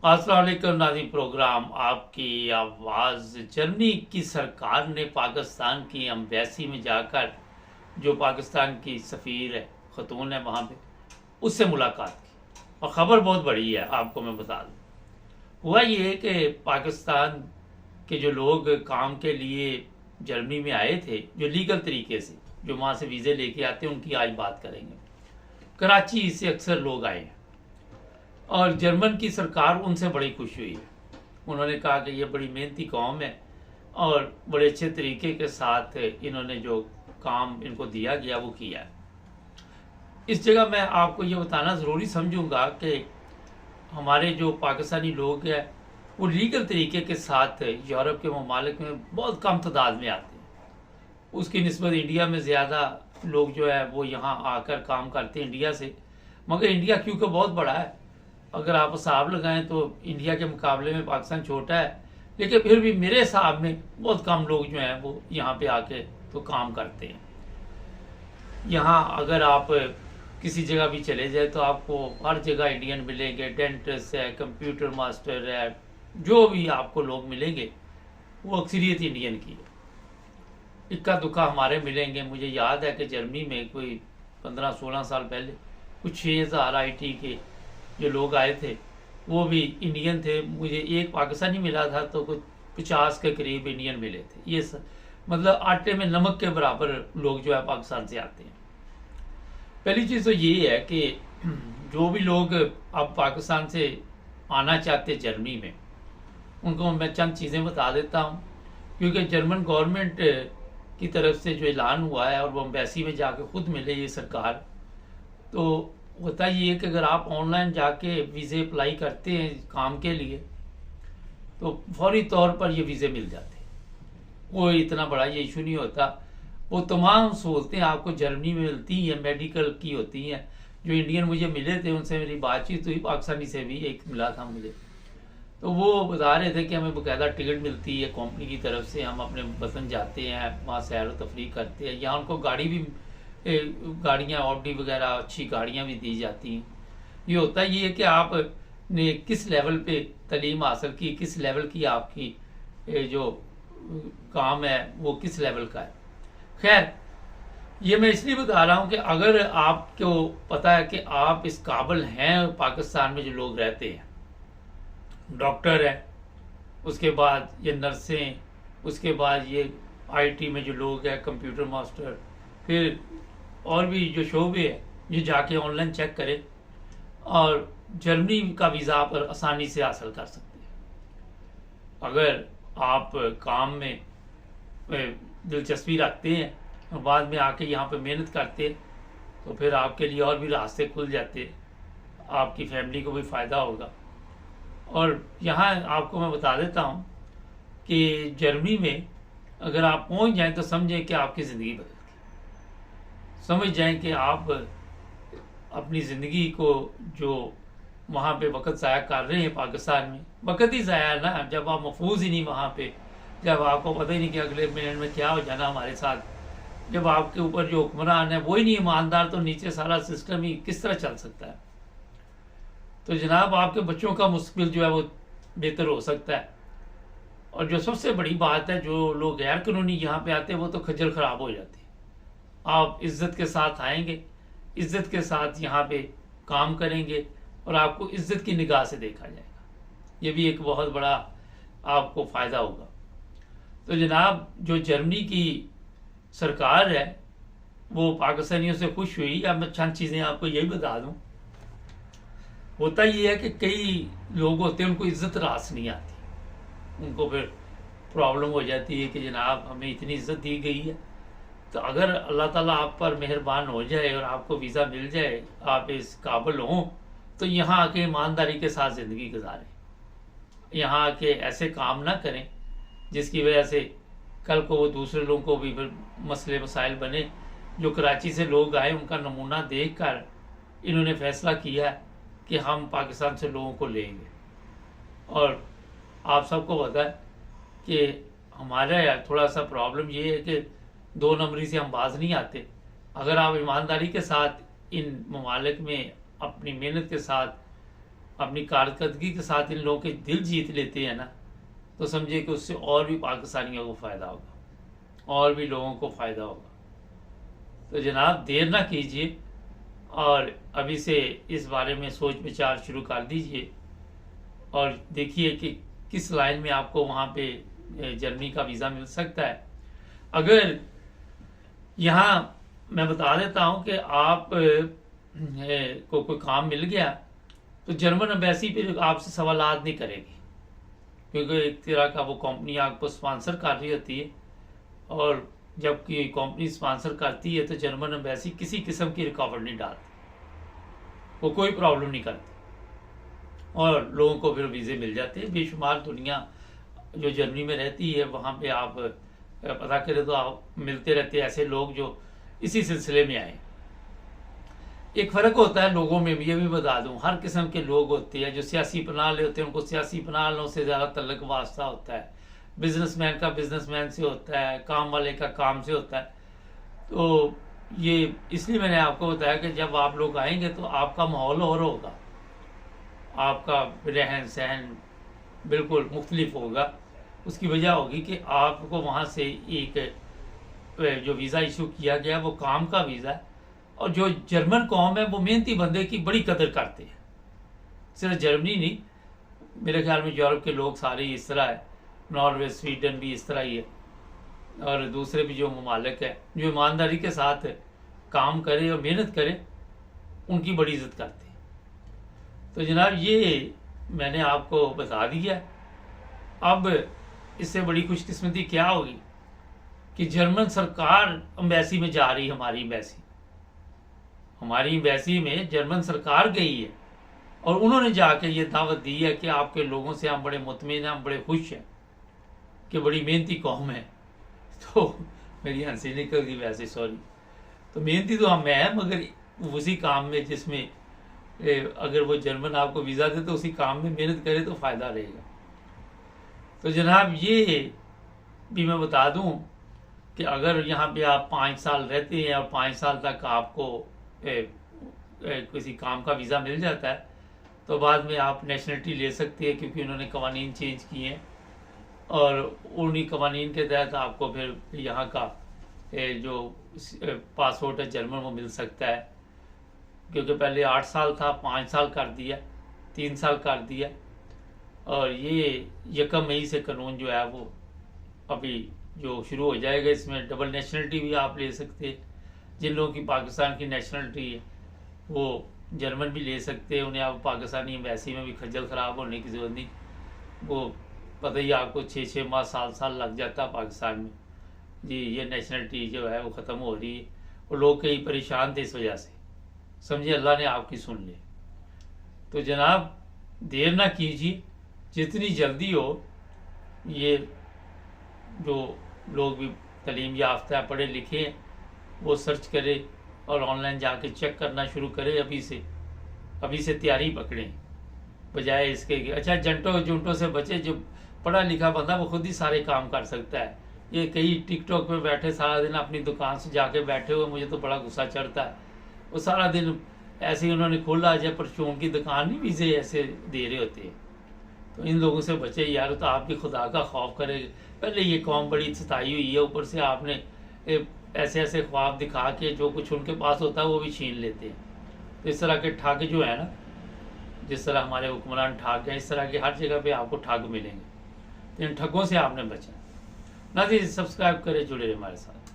अस्सलाम वालेकुम नाज़रीन। प्रोग्राम आपकी आवाज़। जर्मनी की सरकार ने पाकिस्तान की एम्बेसी में जाकर जो पाकिस्तान की सफ़ीर है, ख़तून है वहाँ पे, उससे मुलाकात की और ख़बर बहुत बड़ी है। आपको मैं बता दूँ, हुआ ये कि पाकिस्तान के जो लोग काम के लिए जर्मनी में आए थे, जो लीगल तरीके से जो वहाँ से वीज़े लेके आते हैं, उनकी आज बात करेंगे। कराची से अक्सर लोग आए हैं और जर्मन की सरकार उनसे बड़ी खुश हुई है। उन्होंने कहा कि ये बड़ी मेहनती कौम है और बड़े अच्छे तरीके के साथ इन्होंने जो काम इनको दिया गया वो किया है। इस जगह मैं आपको ये बताना ज़रूरी समझूंगा कि हमारे जो पाकिस्तानी लोग हैं वो लीगल तरीके के साथ यूरोप के ममालिक में बहुत कम तादाद में आते हैं। उसकी निस्बत इंडिया में ज़्यादा लोग जो है वो यहाँ आकर काम करते हैं इंडिया से। मगर इंडिया क्योंकि बहुत बड़ा है, अगर आप हिसाब लगाएं तो इंडिया के मुकाबले में पाकिस्तान छोटा है, लेकिन फिर भी मेरे हिसाब में बहुत कम लोग जो हैं वो यहाँ पे आके तो काम करते हैं। यहाँ अगर आप किसी जगह भी चले जाए तो आपको हर जगह इंडियन मिलेंगे। डेंटिस्ट है, कंप्यूटर मास्टर है, जो भी आपको लोग मिलेंगे वो अक्सरियत इंडियन की है। इक्का दुक्का हमारे मिलेंगे। मुझे याद है कि जर्मनी में कोई 15-16 साल पहले कुछ 6000 IT के जो लोग आए थे वो भी इंडियन थे। मुझे एक पाकिस्तानी मिला था तो कुछ 50 के करीब इंडियन मिले थे। ये मतलब आटे में नमक के बराबर लोग जो है पाकिस्तान से आते हैं। पहली चीज़ तो ये है कि जो भी लोग अब पाकिस्तान से आना चाहते जर्मनी में, उनको मैं चंद चीज़ें बता देता हूँ। क्योंकि जर्मन गवर्नमेंट की तरफ से जो ऐलान हुआ है और वो एम्बेसी में जाके खुद मिले ये सरकार, तो होता ये है कि अगर आप ऑनलाइन जाके वीज़े अप्लाई करते हैं काम के लिए तो फौरी तौर पर ये वीज़े मिल जाते हैं। कोई इतना बड़ा ये इशू नहीं होता। वो तमाम सहूलतें आपको जर्मनी में मिलती हैं, मेडिकल की होती हैं। जो इंडियन मुझे मिले थे उनसे मेरी बातचीत हुई, पाकिस्तानी से भी एक मिला था मुझे, तो वो बता रहे थे कि हमें बाकायदा टिकट मिलती है कंपनी की तरफ से। हम अपने वतन जाते हैं, वहाँ सैर व तफरी करते हैं। यहाँ उनको गाड़ी भी गाड़ियाँ ऑडी वगैरह अच्छी गाड़ियाँ भी दी जाती हैं। ये होता ये है कि आपने किस लेवल पे तालीम हासिल की, किस लेवल की आपकी जो काम है वो किस लेवल का है। खैर, ये मैं इसलिए बता रहा हूँ कि अगर आपको पता है कि आप इस काबिल हैं, पाकिस्तान में जो लोग रहते हैं, डॉक्टर है, उसके बाद ये नर्सें, उसके बाद ये IT में जो लोग हैं, कंप्यूटर मास्टर, फिर और भी जो शोबे हैं, ये जाके ऑनलाइन चेक करें और जर्मनी का वीज़ा आप आसानी से हासिल कर सकते हैं। अगर आप काम में दिलचस्पी रखते हैं और बाद में आके यहाँ पे मेहनत करते हैं तो फिर आपके लिए और भी रास्ते खुल जाते हैं, आपकी फैमिली को भी फ़ायदा होगा। और यहाँ आपको मैं बता देता हूँ कि जर्मनी में अगर आप पहुँच जाएं तो समझें कि आपकी ज़िंदगी बदल गई। समझ जाएं कि आप अपनी ज़िंदगी को जो वहाँ पे वक्त ज़ाया कर रहे हैं पाकिस्तान में, वक्त ही ज़ाया है ना, जब आप महफूज ही नहीं वहाँ पे, जब आपको पता ही नहीं कि अगले मिनट में क्या हो जाना हमारे साथ, जब आपके ऊपर जो हुक्मरान है वो ही नहीं ईमानदार, तो नीचे सारा सिस्टम ही किस तरह चल सकता है। तो जनाब, आपके बच्चों का मुस्तकबिल जो है वो बेहतर हो सकता है। और जो सबसे बड़ी बात है, जो लोग गैर कानूनी यहाँ पे आते हैं वो तो खज्जल ख़राब हो जाती है। आप इज़्ज़त के साथ आएंगे, इज़्ज़त के साथ यहाँ पे काम करेंगे और आपको इज़्ज़त की निगाह से देखा जाएगा। ये भी एक बहुत बड़ा आपको फ़ायदा होगा। तो जनाब, जो जर्मनी की सरकार है वो पाकिस्तानियों से खुश हुई। अब मैं चंद चीज़ें आपको यही बता दूँ। होता ये है कि कई लोग होते हैं उनको इज़्ज़त रास नहीं आती, उनको फिर प्रॉब्लम हो जाती है कि जनाब हमें इतनी इज़्ज़त दी गई है, तो अगर अल्लाह ताला आप पर मेहरबान हो जाए और आपको वीज़ा मिल जाए, आप इस काबिल हों, तो यहाँ आके ईमानदारी के साथ ज़िंदगी गुजारें। यहाँ आके ऐसे काम ना करें जिसकी वजह से कल को वो दूसरे लोगों को भी फिर मसले मसाइल बने। जो कराची से लोग आए उनका नमूना देख कर इन्होंने फ़ैसला किया कि हम पाकिस्तान से लोगों को लेंगे। और आप सबको पता है कि हमारा थोड़ा सा प्रॉब्लम ये है कि 2 नंबरी से हम बाज नहीं आते। अगर आप ईमानदारी के साथ इन ममालिक में अपनी मेहनत के साथ अपनी कारकर्दगी के साथ इन लोगों के दिल जीत लेते हैं ना, तो समझिए कि उससे और भी पाकिस्तानियों को फ़ायदा होगा, और भी लोगों को फ़ायदा होगा। तो जनाब देर ना कीजिए और अभी से इस बारे में सोच विचार शुरू कर दीजिए और देखिए कि किस लाइन में आपको वहाँ पे जर्मनी का वीज़ा मिल सकता है। अगर यहाँ मैं बता देता हूँ कि आप को कोई काम मिल गया तो जर्मन एम्बेसी फिर आपसे सवालात नहीं करेगी, क्योंकि एक तरह का वो कंपनी आपको स्पॉन्सर कर रही होती है, और जब कोई कंपनी स्पॉन्सर करती है तो जर्मन एम्बेसी किसी किस्म की रुकावट नहीं डालती, वो कोई प्रॉब्लम नहीं करती और लोगों को फिर वीज़े मिल जाते हैं। बेशुमार दुनिया जो जर्मनी में रहती है वहाँ पे आप पता करें तो आप मिलते रहते हैं ऐसे लोग जो इसी सिलसिले में आए। एक फ़र्क होता है लोगों में भी, ये भी बता दूं, हर किस्म के लोग होते हैं। जो सियासी पनाह ले होते हैं उनको सियासी पनाह से ज़्यादा तल्लक वास्ता होता है, बिजनेसमैन का बिजनेसमैन से होता है, काम वाले का काम से होता है। तो ये इसलिए मैंने आपको बताया कि जब आप लोग आएंगे तो आपका माहौल और होगा, आपका रहन सहन बिल्कुल मुख्तलिफ होगा। उसकी वजह होगी कि आपको वहाँ से एक जो वीज़ा इशू किया गया वो काम का वीज़ा है, और जो जर्मन कौम है वो मेहनती बंदे की बड़ी कदर करते हैं। सिर्फ जर्मनी नहीं, मेरे ख्याल में यूरोप के लोग सारे इस तरह है, नॉर्वे स्वीडन भी इस तरह ही है, और दूसरे भी जो ममालिक है जो ईमानदारी के साथ काम करे और मेहनत करे उनकी बड़ी इज्जत करते हैं। तो जनाब ये मैंने आपको बता दिया। अब इससे बड़ी खुशकिस्मती क्या होगी कि जर्मन सरकार एम्बेसी में जा रही है। हमारी एम्बेसी में जर्मन सरकार गई है और उन्होंने जाके ये दावत दी है कि आपके लोगों से हम बड़े मुतमिन हैं, हम बड़े खुश हैं कि बड़ी मेहनती कौम है। तो मेरी हंसी निकल गई वैसे, सॉरी। तो मेहनती तो हम हैं, मगर उसी काम में जिसमें अगर वो जर्मन आपको वीज़ा दे तो उसी काम में मेहनत करे तो फ़ायदा रहेगा। तो जनाब ये भी मैं बता दूं कि अगर यहाँ पे आप 5 साल रहते हैं और 5 साल तक आपको किसी काम का वीज़ा मिल जाता है तो बाद में आप नेशनलिटी ले सकते हैं, क्योंकि उन्होंने कवानीन चेंज किए हैं और उन्हीं कवानीन के तहत आपको फिर यहाँ का जो पासपोर्ट है जर्मन वो मिल सकता है। क्योंकि पहले 8 साल था, 5 साल कर दिया, 3 साल कर दिया, और ये 1 मई से कानून जो है वो अभी जो शुरू हो जाएगा। इसमें डबल नेशनलिटी भी आप ले सकते हैं। जिन लोगों की पाकिस्तान की नेशनलिटी है वो जर्मन भी ले सकते हैं, उन्हें आप पाकिस्तानी एम्बेसी में भी खज्जल ख़राब होने की ज़रूरत नहीं। वो पता ही आपको 6-6 माह, साल लग जाता है पाकिस्तान में जी ये नेशनलिटी जो है वो ख़त्म हो रही है। और लोग कई परेशान थे इस वजह से, समझिए अल्लाह ने आपकी सुन ली। तो जनाब देर ना कीजिए, जितनी जल्दी हो ये जो लोग भी तालीम याफ्ता है, पढ़े लिखे हैं, वो सर्च करें और ऑनलाइन जाके चेक करना शुरू करें। अभी से तैयारी पकड़ें, बजाय इसके कि अच्छा जंटों से बचे। जो पढ़ा लिखा बंदा वो खुद ही सारे काम कर सकता है। ये कई टिकटॉक पे बैठे सारा दिन अपनी दुकान से जाके बैठे हुए, मुझे तो बड़ा गुस्सा चढ़ता है। वो सारा दिन ऐसे ही उन्होंने खोला जब परचून की दुकान नहीं वीज़े ऐसे दे रहे होते हैं। तो इन लोगों से बचे यार। तो आप भी खुदा का खौफ करें। पहले ये कौम बड़ी सताई हुई है, ऊपर से आपने ऐसे ऐसे ख्वाब दिखा के जो कुछ उनके पास होता है वो भी छीन लेते हैं। तो इस तरह के ठग जो है ना, जिस तरह हमारे हुक्मरान ठग हैं, इस तरह के हर जगह पे आपको ठग मिलेंगे। तो इन ठगों से आपने बचना। नाज़रीन सब्सक्राइब करें, जुड़े रहे हमारे साथ।